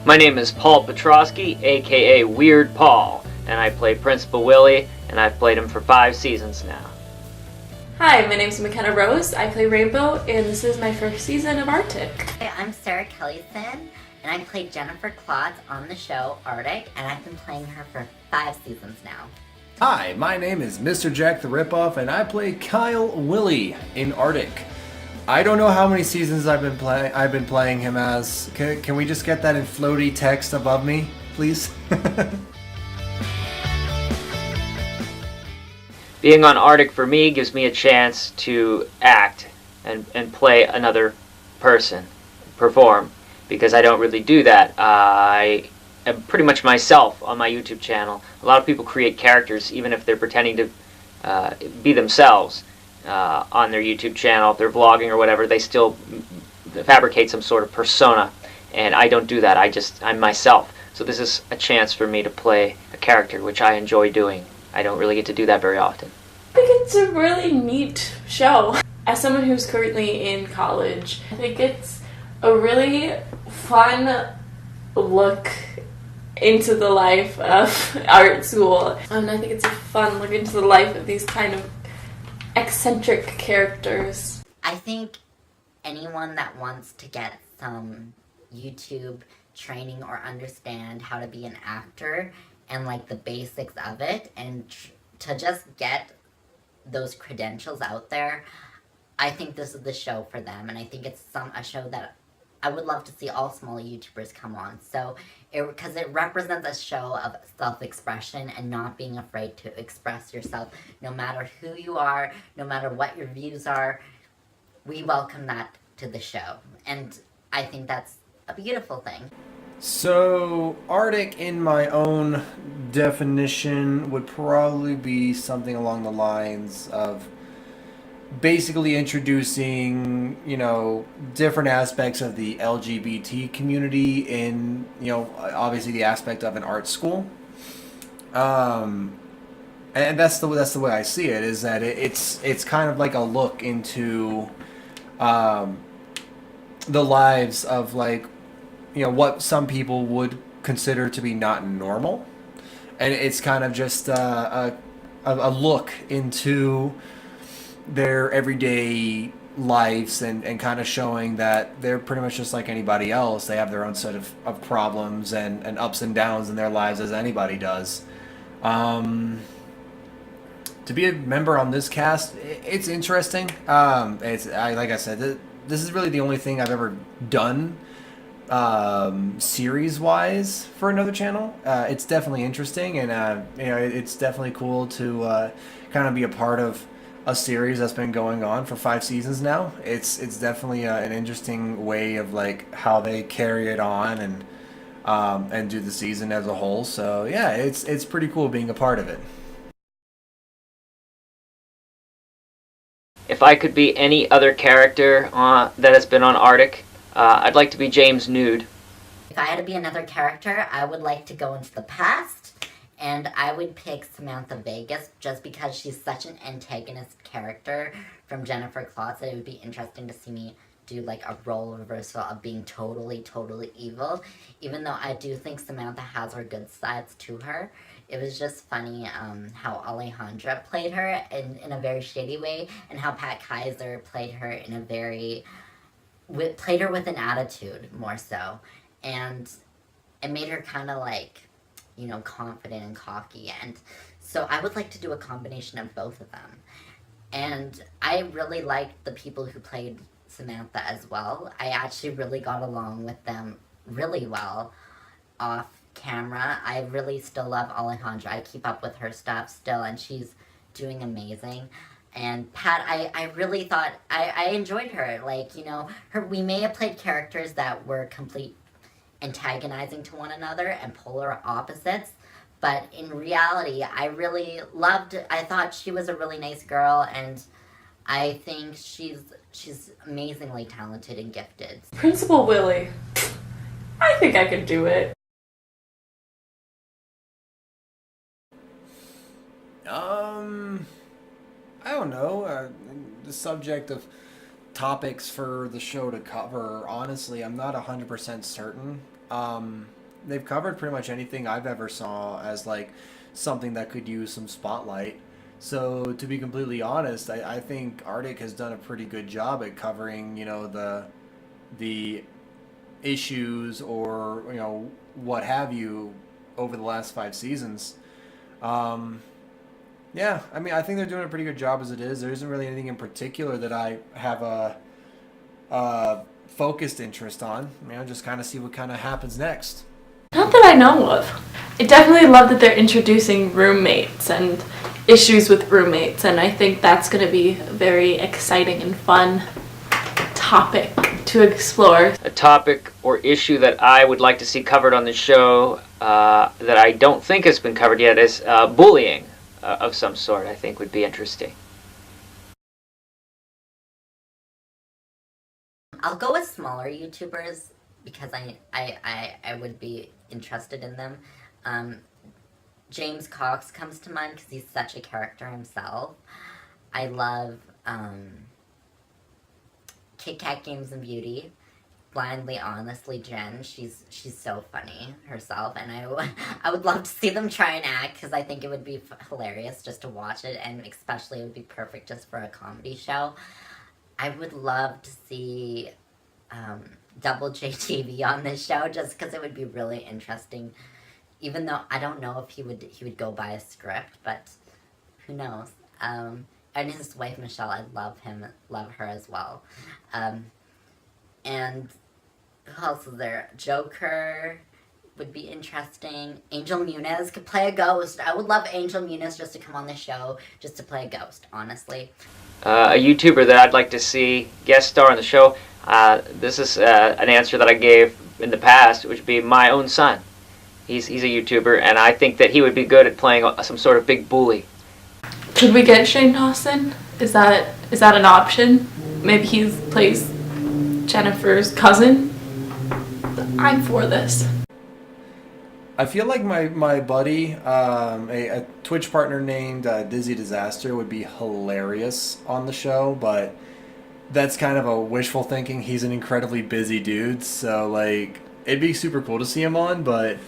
My name is Paul Petroskey, aka Weird Paul, and I play Principal Willy, and I've played him for 5 seasons now. Hi, my name is Mckenna Rose. I play Rainbow, and this is my first season of ARTic. Hey, I'm Sarah Kellysen, and I played Jennifer Clotz on the show ARTic, and I've been playing her for 5 seasons now. Hi, my name is Mr. Jack the Ripoff, and I play Kyle Willy in ARTic. I don't know how many seasons I've been playing him as. Can we just get that in floaty text above me, please? Being on ARTic for me gives me a chance to act and play another person, perform, because I don't really do that. I am pretty much myself on my YouTube channel. A lot of people create characters even if they're pretending to be themselves on their YouTube channel. If they're vlogging or whatever, they still fabricate some sort of persona, and I don't do that. I'm myself. So this is a chance for me to play a character, which I enjoy doing. I don't really get to do that very often. I think it's a really neat show. As someone who's currently in college, I think it's a really fun look into the life of art school. And I think it's a fun look into the life of these kind of eccentric characters. I think anyone that wants to get some YouTube training or understand how to be an actor and like the basics of it and to just get those credentials out there, I think this is the show for them, and I think it's a show that I would love to see all small YouTubers come on. So, because it represents a show of self-expression and not being afraid to express yourself, no matter who you are, no matter what your views are. We welcome that to the show, and I think that's a beautiful thing. So, ARTic, in my own definition, would probably be something along the lines of basically introducing, different aspects of the LGBT community in, obviously the aspect of an art school. And that's the way I see it, is that it's kind of like a look into the lives of, like, what some people would consider to be not normal. And it's kind of just a look into their everyday lives and kind of showing that they're pretty much just like anybody else. They have their own set of problems and ups and downs in their lives as anybody does. To be a member on this cast, it's interesting. Like I said, this is really the only thing I've ever done series wise for another channel. It's definitely interesting, and it's definitely cool to kind of be a part of a series that's been going on for 5 seasons now. It's definitely an interesting way of like how they carry it on and do the season as a whole. So yeah, it's pretty cool being a part of it. If I could be any other character that has been on ARTic, I'd like to be James Nude. If I had to be another character, I would like to go into the past, and I would pick Samantha Vegas just because she's such an antagonist character from Jennifer Clotz that it would be interesting to see me do like a role reversal of being totally evil, even though I do think Samantha has her good sides to her. It was just funny how Alejandra played her in a very shady way, and how Pat Kaiser played her in a very... played her with an attitude, more so. And it made her kind of like, confident and cocky. And so I would like to do a combination of both of them. And I really liked the people who played Samantha as well. I actually really got along with them really well off camera. I really still love Alejandra. I keep up with her stuff still, and she's doing amazing. And Pat, I really thought, I enjoyed her. Like, we may have played characters that were complete antagonizing to one another and polar opposites, but in reality, I thought she was a really nice girl, and I think she's amazingly talented and gifted. Principal Willy. I think I could do it. I don't know. The subject of topics for the show to cover, honestly, I'm not 100% certain. they've covered pretty much anything I've ever saw as like something that could use some spotlight. So to be completely honest, I think ARTic has done a pretty good job at covering, the issues or what have you over the last 5 seasons. Um, yeah, I mean, I think they're doing a pretty good job as it is. There isn't really anything in particular that I have a focused interest on. Just kind of see what kind of happens next. Not that I know of. I definitely love that they're introducing roommates and issues with roommates, and I think that's going to be a very exciting and fun topic to explore. A topic or issue that I would like to see covered on the show that I don't think has been covered yet is bullying of some sort. I think would be interesting. I'll go with smaller YouTubers because I would be interested in them. James Cox comes to mind because he's such a character himself. I love Kit Kat Games and Beauty. Blindly Honestly Jen, she's so funny herself, and I would love to see them try and act because I think it would be hilarious just to watch it, and especially it would be perfect just for a comedy show. I would love to see Double JTV on this show just because it would be really interesting. Even though I don't know if he would go by a script, but who knows? And his wife Michelle, I love her as well. And who else is there? Joker would be interesting. Angel Muniz could play a ghost. I would love Angel Muniz just to come on the show, just to play a ghost, honestly. A YouTuber that I'd like to see guest star on the show, this is an answer that I gave in the past, which would be my own son. He's a YouTuber, and I think that he would be good at playing some sort of big bully. Could we get Shane Dawson? Is that an option? Maybe he plays Jennifer's cousin? I'm for this. I feel like my buddy, a Twitch partner named Dizzy Disaster would be hilarious on the show, but that's kind of a wishful thinking. He's an incredibly busy dude, so like it'd be super cool to see him on, but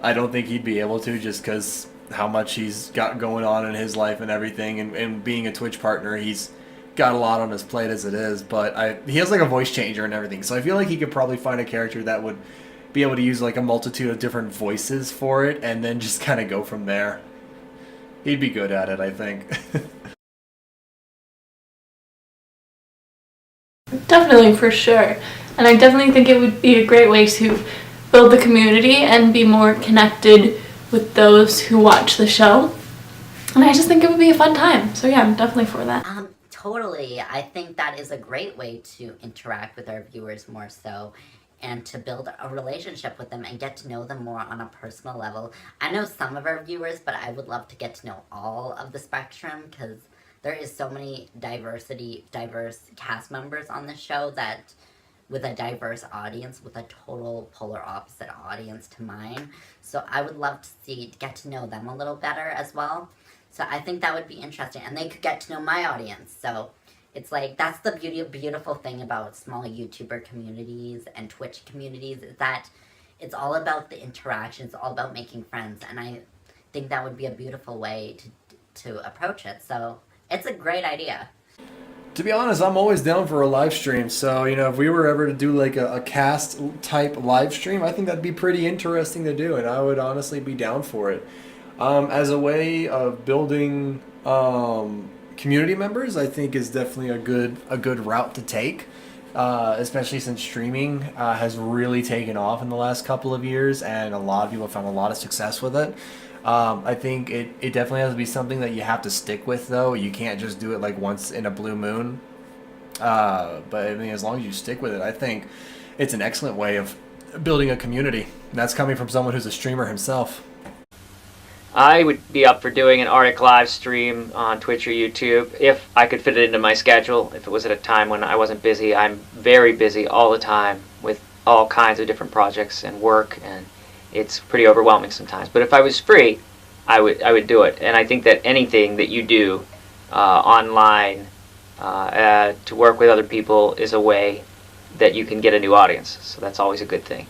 I don't think he'd be able to just because how much he's got going on in his life and everything, and being a Twitch partner, he's got a lot on his plate as it is, but he has like a voice changer and everything, so I feel like he could probably find a character that would be able to use like a multitude of different voices for it and then just kind of go from there. He'd be good at it, I think. Definitely, for sure. And I definitely think it would be a great way to build the community and be more connected with those who watch the show. And I just think it would be a fun time. So yeah, I'm definitely for that. Totally. I think that is a great way to interact with our viewers more so, and to build a relationship with them and get to know them more on a personal level. I know some of our viewers, but I would love to get to know all of the spectrum because there is so many diverse cast members on the show that with a diverse audience, with a total polar opposite audience to mine. So I would love to get to know them a little better as well. So I think that would be interesting, and they could get to know my audience. So it's like, that's the beautiful thing about small YouTuber communities and Twitch communities, is that it's all about the interaction, it's all about making friends, and I think that would be a beautiful way to approach it. So it's a great idea. To be honest, I'm always down for a live stream, so if we were ever to do like a cast type live stream, I think that'd be pretty interesting to do, and I would honestly be down for it. As a way of building community members, I think is definitely a good route to take, especially since streaming has really taken off in the last couple of years, and a lot of people have found a lot of success with it. I think it definitely has to be something that you have to stick with, though. You can't just do it like once in a blue moon. But I mean, as long as you stick with it, I think it's an excellent way of building a community. And that's coming from someone who's a streamer himself. I would be up for doing an ARTic live stream on Twitch or YouTube if I could fit it into my schedule. If it was at a time when I wasn't busy. I'm very busy all the time with all kinds of different projects and work, and it's pretty overwhelming sometimes. But if I was free, I would do it. And I think that anything that you do online to work with other people is a way that you can get a new audience. So that's always a good thing.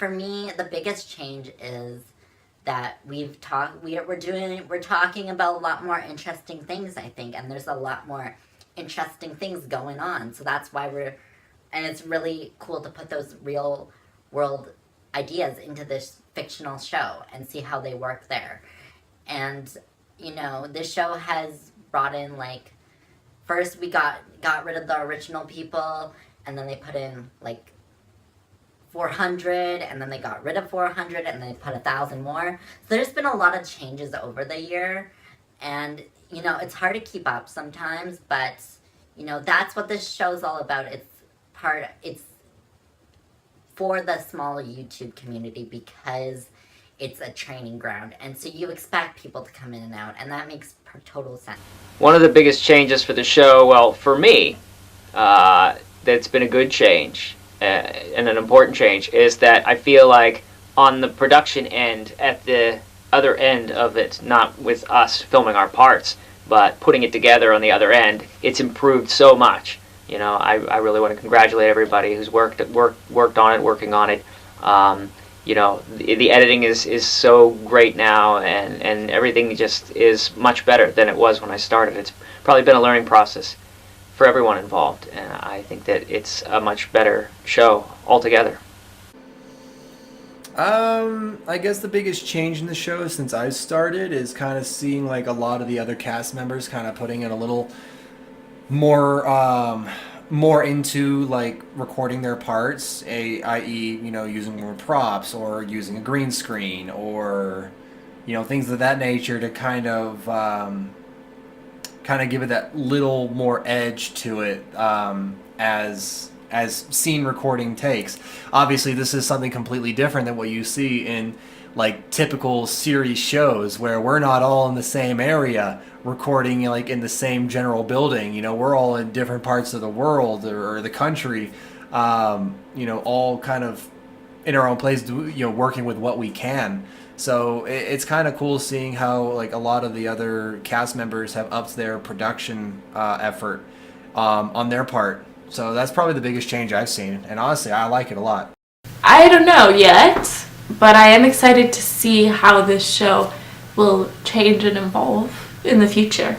for me, the biggest change is that we're talking about a lot more interesting things, I think, and there's a lot more interesting things going on. So that's why and it's really cool to put those real world ideas into this fictional show and see how they work there. And, you know, this show has brought in, like, first we got rid of the original people, and then they put in, like, 400, and then they got rid of 400, and then they put 1,000 more. So there's been a lot of changes over the year, and, you know, it's hard to keep up sometimes, but, you know, that's what this show's all about. It's for the small YouTube community because it's a training ground, and so you expect people to come in and out, and that makes total sense. One of the biggest changes for the show, well, for me, that's been a good change, and an important change, is that I feel like on the production end, at the other end of it, not with us filming our parts, but putting it together on the other end, it's improved so much. You know, I really want to congratulate everybody who's worked on it, working on it. You know, the editing is so great now, and everything just is much better than it was when I started. It's probably been a learning process for everyone involved, and I think that it's a much better show altogether. I guess the biggest change in the show since I started is kind of seeing like a lot of the other cast members kind of putting in a little more into like recording their parts, i.e., you know, using more props or using a green screen or, you know, things of that nature to kind of give it that little more edge to it, as scene recording takes. Obviously, this is something completely different than what you see in like typical series shows where we're not all in the same area recording, like in the same general building. You know, we're all in different parts of the world or the country, you know, all kind of in our own place, you know, working with what we can. So it's kind of cool seeing how like a lot of the other cast members have upped their production effort on their part. So that's probably the biggest change I've seen, and honestly, I like it a lot. I don't know yet, but I am excited to see how this show will change and evolve in the future.